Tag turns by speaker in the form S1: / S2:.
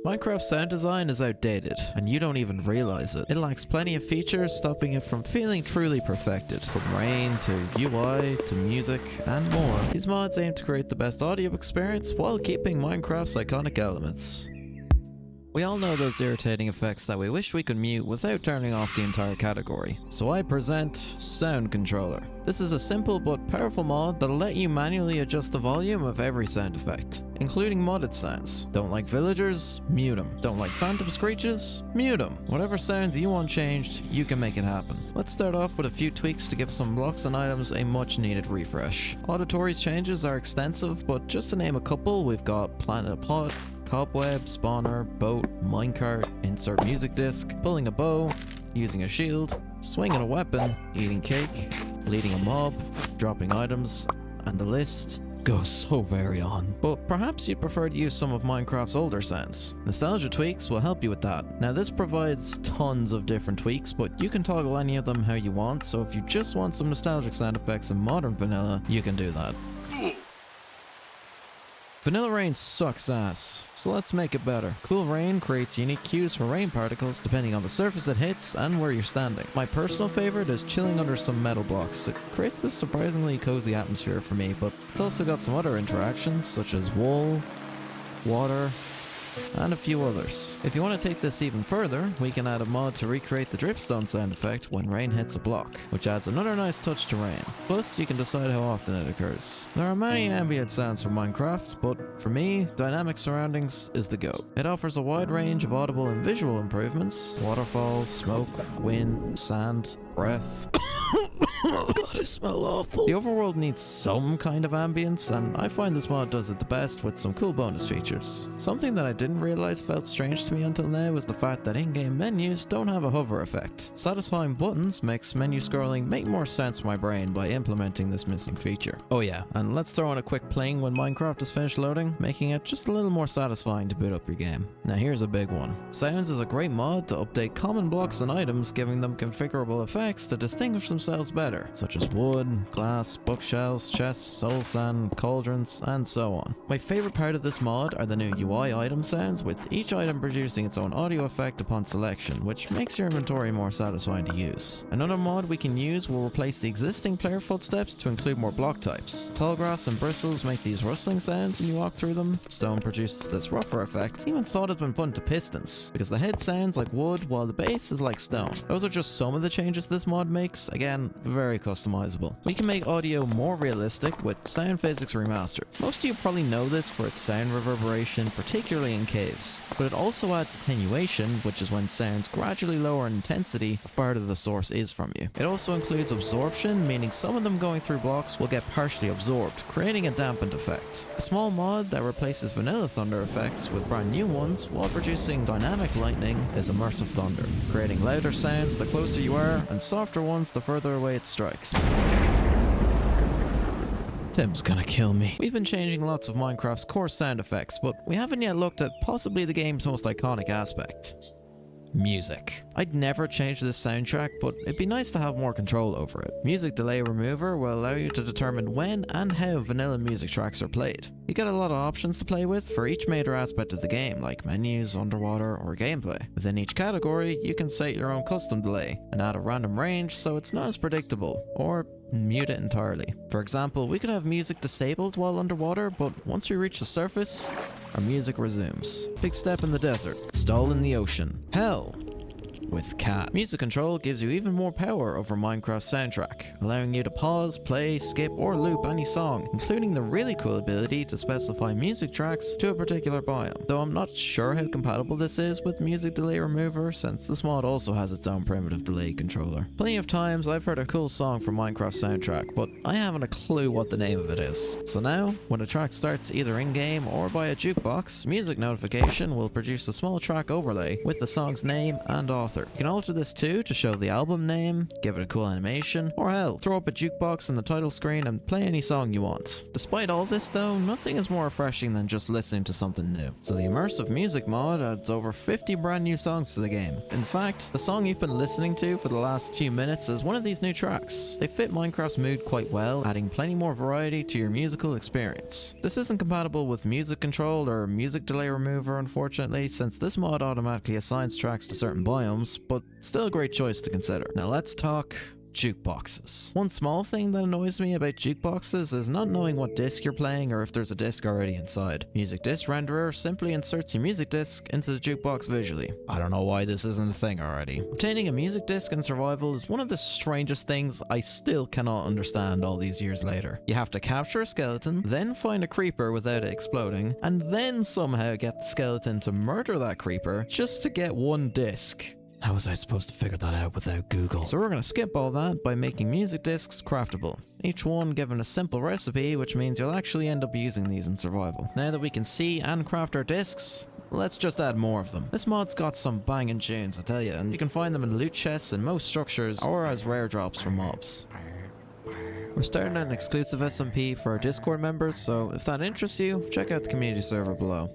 S1: Minecraft's sound design is outdated, and you don't even realize it. It lacks plenty of features, stopping it from feeling truly perfected. From rain to UI to music and more, these mods aim to create the best audio experience while keeping Minecraft's iconic elements. We all know those irritating effects that we wish we could mute without turning off the entire category. So I present Sound Controller. This is a simple but powerful mod that'll let you manually adjust the volume of every sound effect, including modded sounds. Don't like villagers? Mute them. Don't like phantom screeches? Mute them. Whatever sounds you want changed, you can make it happen. Let's start off with a few tweaks to give some blocks and items a much needed refresh. Auditory's changes are extensive, but just to name a couple, we've got Planet Pot, Cobweb, Spawner, Boat, Minecart, Insert Music Disc, Pulling a Bow, Using a Shield, Swinging a Weapon, Eating Cake, Leading a Mob, Dropping Items, and the list goes so very on. But perhaps you'd prefer to use some of Minecraft's older sounds. Nostalgia tweaks will help you with that. Now this provides tons of different tweaks, but you can toggle any of them how you want, so if you just want some nostalgic sound effects in modern vanilla, you can do that. Vanilla rain sucks ass, so let's make it better. Cool rain creates unique cues for rain particles depending on the surface it hits and where you're standing. My personal favorite is chilling under some metal blocks. It creates this surprisingly cozy atmosphere for me, but it's also got some other interactions such as wool, water, and a few others. If you want to take this even further, we can add a mod to recreate the dripstone sound effect when rain hits a block, which adds another nice touch to rain. Plus, you can decide how often it occurs. There are many ambient sounds for Minecraft, but for me, dynamic surroundings is the go. It offers a wide range of audible and visual improvements: waterfalls, smoke, wind, sand, breath. God, I smell awful. The overworld needs some kind of ambience, and I find this mod does it the best with some cool bonus features. Something that I didn't realize felt strange to me until now was the fact that in-game menus don't have a hover effect. Satisfying buttons makes menu scrolling make more sense for my brain by implementing this missing feature. Oh yeah, and let's throw in a quick pling when Minecraft is finished loading, making it just a little more satisfying to boot up your game. Now here's a big one. Sounds is a great mod to update common blocks and items, giving them configurable effects to distinguish themselves better, such as wood, glass, bookshelves, chests, soul sand, cauldrons, and so on. My favorite part of this mod are the new UI item sounds, with each item producing its own audio effect upon selection, which makes your inventory more satisfying to use. Another mod we can use will replace the existing player footsteps to include more block types. Tall grass and bristles make these rustling sounds when you walk through them. Stone produces this rougher effect. I even thought it'd been put into pistons, because the head sounds like wood while the base is like stone. Those are just some of the changes this mod makes. Again, very customizable. We can make audio more realistic with Sound Physics Remastered. Most of you probably know this for its sound reverberation, particularly in caves, but it also adds attenuation, which is when sounds gradually lower in intensity the farther the source is from you. It also includes absorption, meaning some of them going through blocks will get partially absorbed, creating a dampened effect. A small mod that replaces vanilla thunder effects with brand new ones while producing dynamic lightning is ImmersiveThunder, creating louder sounds the closer you are and softer ones the further away it strikes. Tim's gonna kill me. We've been changing lots of Minecraft's core sound effects, but we haven't yet looked at possibly the game's most iconic aspect: music. I'd never change this soundtrack, but it'd be nice to have more control over it. Music Delay Remover will allow you to determine when and how vanilla music tracks are played. You get a lot of options to play with for each major aspect of the game, like menus, underwater, or gameplay. Within each category, you can set your own custom delay and add a random range so it's not as predictable, or mute it entirely. For example, we could have music disabled while underwater, but once we reach the surface, our music resumes. Big Step in the Desert, Stall in the Ocean, Hell with Cat. Music control gives you even more power over Minecraft's soundtrack, allowing you to pause, play, skip, or loop any song, including the really cool ability to specify music tracks to a particular biome. Though I'm not sure how compatible this is with Music Delay Remover, since this mod also has its own primitive delay controller. Plenty of times I've heard a cool song from Minecraft's soundtrack, but I haven't a clue what the name of it is. So now, when a track starts either in-game or by a jukebox, Music Notification will produce a small track overlay with the song's name and author. You can alter this too to show the album name, give it a cool animation, or hell, throw up a jukebox in the title screen and play any song you want. Despite all this though, nothing is more refreshing than just listening to something new. So the Immersive Music Mod adds over 50 brand new songs to the game. In fact, the song you've been listening to for the last few minutes is one of these new tracks. They fit Minecraft's mood quite well, adding plenty more variety to your musical experience. This isn't compatible with music control or music delay remover unfortunately, since this mod automatically assigns tracks to certain biomes, but still a great choice to consider. Now let's talk jukeboxes. One small thing that annoys me about jukeboxes is not knowing what disc you're playing or if there's a disc already inside. Music Disc Renderer simply inserts your music disc into the jukebox visually. I don't know why this isn't a thing already. Obtaining a music disc in survival is one of the strangest things I still cannot understand all these years later. You have to capture a skeleton, then find a creeper without it exploding, and then somehow get the skeleton to murder that creeper just to get one disc. How was I supposed to figure that out without Google? So we're going to skip all that by making music discs craftable. Each one given a simple recipe, which means you'll actually end up using these in survival. Now that we can see and craft our discs, let's just add more of them. This mod's got some banging tunes, I tell you, and you can find them in loot chests in most structures or as rare drops from mobs. We're starting an exclusive SMP for our Discord members, so if that interests you, check out the community server below.